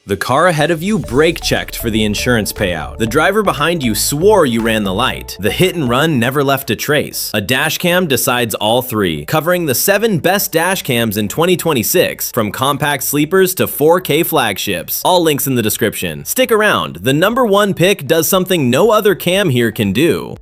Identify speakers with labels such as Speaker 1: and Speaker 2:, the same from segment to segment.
Speaker 1: The car ahead of you brake checked for the insurance payout. The driver behind you swore you ran the light. The hit and run never left a trace. A dash cam decides all three, covering the 7 best dash cams in 2026, from compact sleepers to 4K flagships. All links in the description. Stick around, the #1 pick does something no other cam here can do.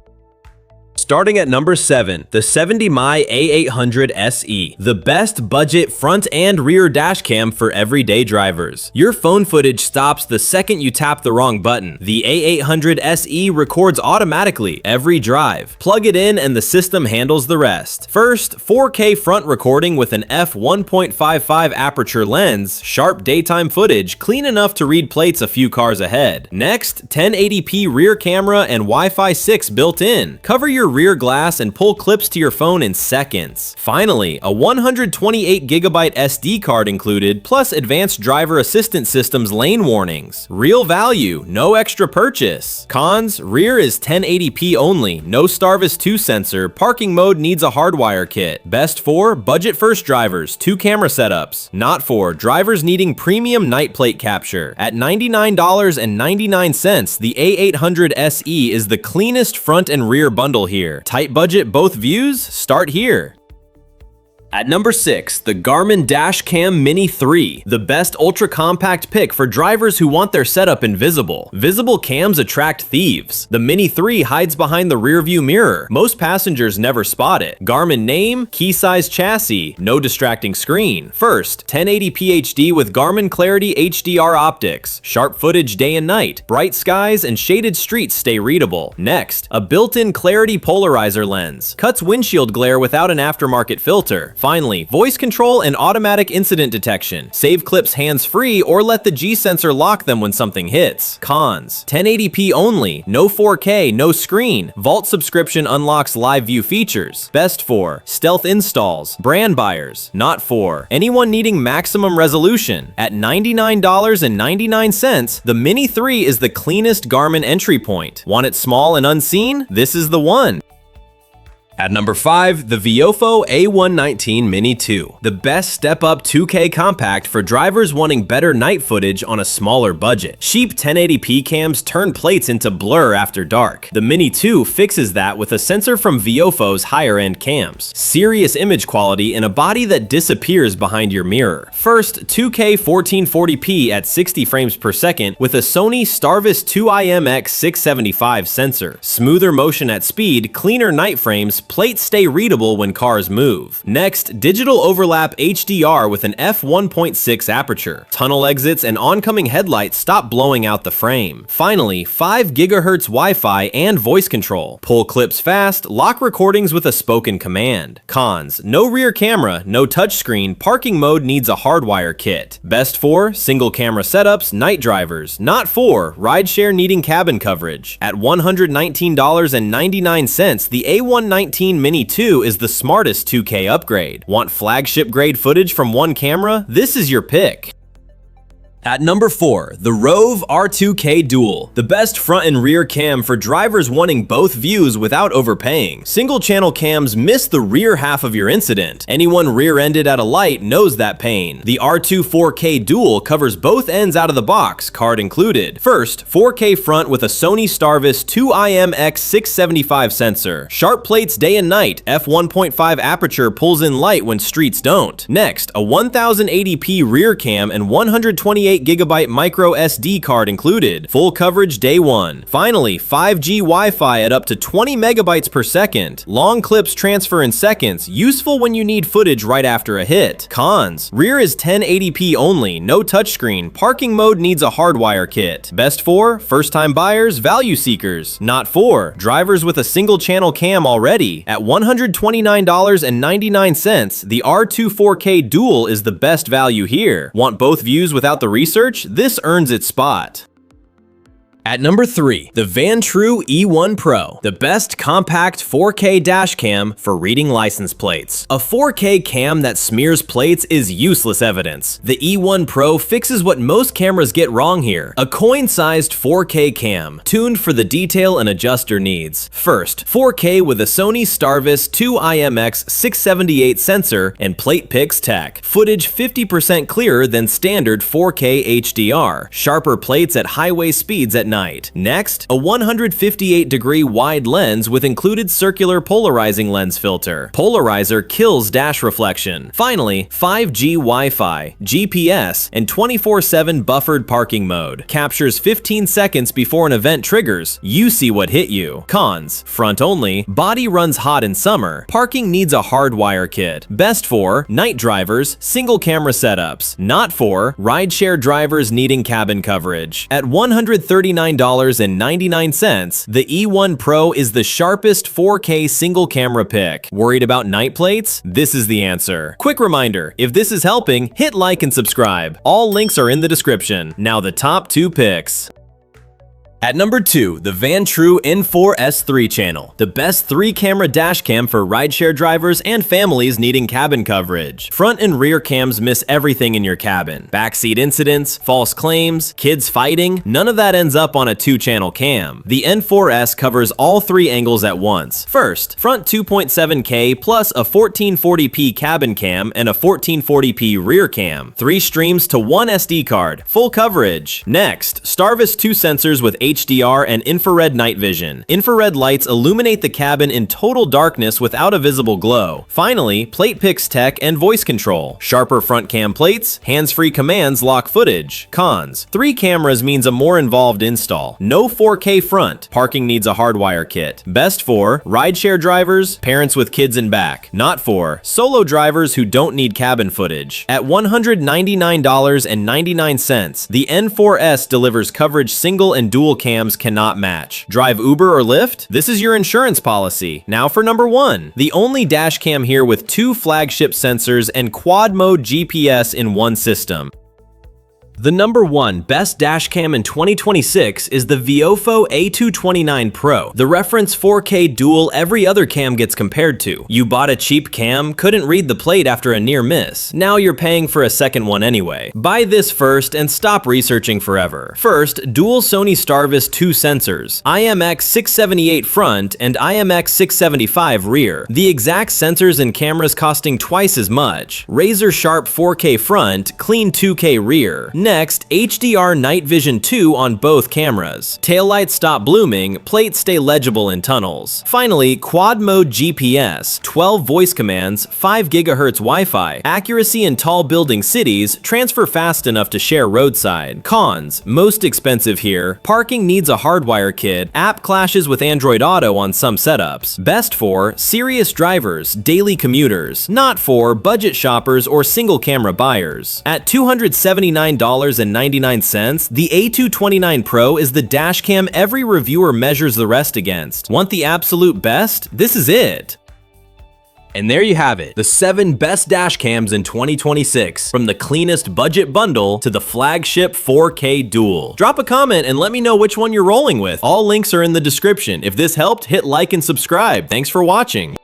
Speaker 1: Starting at number 7, the 70mm A800 SE, the best budget front and rear dash cam for everyday drivers. Your phone footage stops the second you tap the wrong button. The A800 SE records automatically every drive. Plug it in and the system handles the rest. First, 4K front recording with an f1.55 aperture lens, sharp daytime footage, clean enough to read plates a few cars ahead. Next, 1080p rear camera and Wi-Fi 6 built in. Cover your rear glass and pull clips to your phone in seconds. Finally, a 128GB SD card included, plus advanced driver assistance system's lane warnings. Real value, no extra purchase. Cons: rear is 1080p only, no Starvis 2 sensor, parking mode needs a hardwire kit. Best for budget first drivers, 2 camera setups. Not for drivers needing premium night plate capture. At $99.99, the A800 SE is the cleanest front and rear bundle here. Tight budget, both views? Start here. At number 6, the Garmin Dashcam Mini 3, the best ultra-compact pick for drivers who want their setup invisible. Visible cams attract thieves. The Mini 3 hides behind the rearview mirror. Most passengers never spot it. Garmin name, key size chassis, no distracting screen. First, 1080p HD with Garmin Clarity HDR optics. Sharp footage day and night. Bright skies and shaded streets stay readable. Next, a built-in Clarity polarizer lens. Cuts windshield glare without an aftermarket filter. Finally, voice control and automatic incident detection. Save clips hands-free or let the G-sensor lock them when something hits. Cons: 1080p only, no 4K, no screen. Vault subscription unlocks live view features. Best for stealth installs, brand buyers. Not for anyone needing maximum resolution. At $99.99, the Mini 3 is the cleanest Garmin entry point. Want it small and unseen? This is the one. At number 5, the VIOFO A129 Mini 2, the best step-up 2K compact for drivers wanting better night footage on a smaller budget. Cheap 1080p cams turn plates into blur after dark. The Mini 2 fixes that with a sensor from VIOFO's higher-end cams. Serious image quality in a body that disappears behind your mirror. First, 2K 1440p at 60 frames per second with a Sony Starvis 2IMX675 sensor. Smoother motion at speed, cleaner night frames, plates stay readable when cars move. Next, digital overlap HDR with an f1.6 aperture. Tunnel exits and oncoming headlights stop blowing out the frame. Finally, 5 GHz Wi-Fi and voice control. Pull clips fast, lock recordings with a spoken command. Cons: no rear camera, no touchscreen, parking mode needs a hardwire kit. Best for single camera setups, night drivers. Not for rideshare needing cabin coverage. At $119.99, the A119 Mini 2 is the smartest 2K upgrade. Want flagship grade footage from one camera? This is your pick. At number 4, the ROVE R2K Dual, the best front and rear cam for drivers wanting both views without overpaying. Single channel cams miss the rear half of your incident. Anyone rear-ended at a light knows that pain. The R2 4K Dual covers both ends out of the box, card included. First, 4K front with a Sony Starvis 2IMX675 sensor. Sharp plates day and night, f1.5 aperture pulls in light when streets don't. Next, a 1080p rear cam and 128GB micro SD card included. Full coverage day one. Finally, 5G Wi-Fi at up to 20 megabytes per second. Long clips transfer in seconds, useful when you need footage right after a hit. Cons: rear is 1080p only, no touchscreen, parking mode needs a hardwire kit. Best for first-time buyers, value seekers. Not for drivers with a single channel cam already. At $129.99, the R2 4K Dual is the best value here. Want both views without the research? This earns its spot. At number 3, the Vantrue E1 Pro, the best compact 4K dash cam for reading license plates. A 4K cam that smears plates is useless evidence. The E1 Pro fixes what most cameras get wrong here. A coin-sized 4K cam, tuned for the detail an adjuster needs. First, 4K with a Sony Starvis 2 IMX678 sensor and plate pix tech. Footage 50% clearer than standard 4K HDR. Sharper plates at highway speeds at night. Next, a 158-degree wide lens with included circular polarizing lens filter. Polarizer kills dash reflection. Finally, 5G Wi-Fi, GPS, and 24/7 buffered parking mode. Captures 15 seconds before an event triggers. You see what hit you. Cons: front only, body runs hot in summer, parking needs a hardwire kit. Best for night drivers, single camera setups. Not for rideshare drivers needing cabin coverage. At $139.99, the E1 Pro is the sharpest 4K single camera pick. Worried about night plates? This is the answer. Quick reminder, if this is helping, hit like and subscribe. All links are in the description. Now the top 2 picks. At number 2, the Vantrue N4S 3-channel, the best 3-camera dash cam for rideshare drivers and families needing cabin coverage. Front and rear cams miss everything in your cabin. Backseat incidents, false claims, kids fighting, none of that ends up on a 2-channel cam. The N4S covers all 3 angles at once. First, front 2.7K plus a 1440p cabin cam and a 1440p rear cam. 3 streams to 1 SD card, full coverage. Next, Starvis 2 sensors with HDR and infrared night vision. Infrared lights illuminate the cabin in total darkness without a visible glow. Finally, plate pix tech and voice control. Sharper front cam plates, hands-free commands lock footage. Cons: 3 cameras means a more involved install. No 4K front. Parking needs a hardwire kit. Best for rideshare drivers, parents with kids in back. Not for solo drivers who don't need cabin footage. At $199.99, the N4S delivers coverage single and dual cams cannot match. Drive Uber or Lyft? This is your insurance policy. Now for number 1. The only dash cam here with 2 flagship sensors and quad mode GPS in one system. The number 1 best dash cam in 2026 is the VIOFO A229 Pro, the reference 4K dual every other cam gets compared to. You bought a cheap cam, couldn't read the plate after a near miss. Now you're paying for a second one anyway. Buy this first and stop researching forever. First, dual Sony Starvis 2 sensors, IMX678 front and IMX675 rear. The exact sensors and cameras costing twice as much. Razor sharp 4K front, clean 2K rear. Next, HDR night vision 2 on both cameras. Taillights stop blooming, plates stay legible in tunnels. Finally, quad mode GPS, 12 voice commands, 5 GHz Wi-Fi, accuracy in tall building cities, transfer fast enough to share roadside. Cons: most expensive here, parking needs a hardwire kit, app clashes with Android Auto on some setups. Best for serious drivers, daily commuters, not for budget shoppers or single camera buyers. At $279.99, the A229 Pro is the dash cam every reviewer measures the rest against. Want the absolute best? This is it. And there you have it, the 7 best dash cams in 2026, from the cleanest budget bundle to the flagship 4K dual. Drop a comment and let me know which one you're rolling with. All links are in the description. If this helped, hit like and subscribe. Thanks for watching.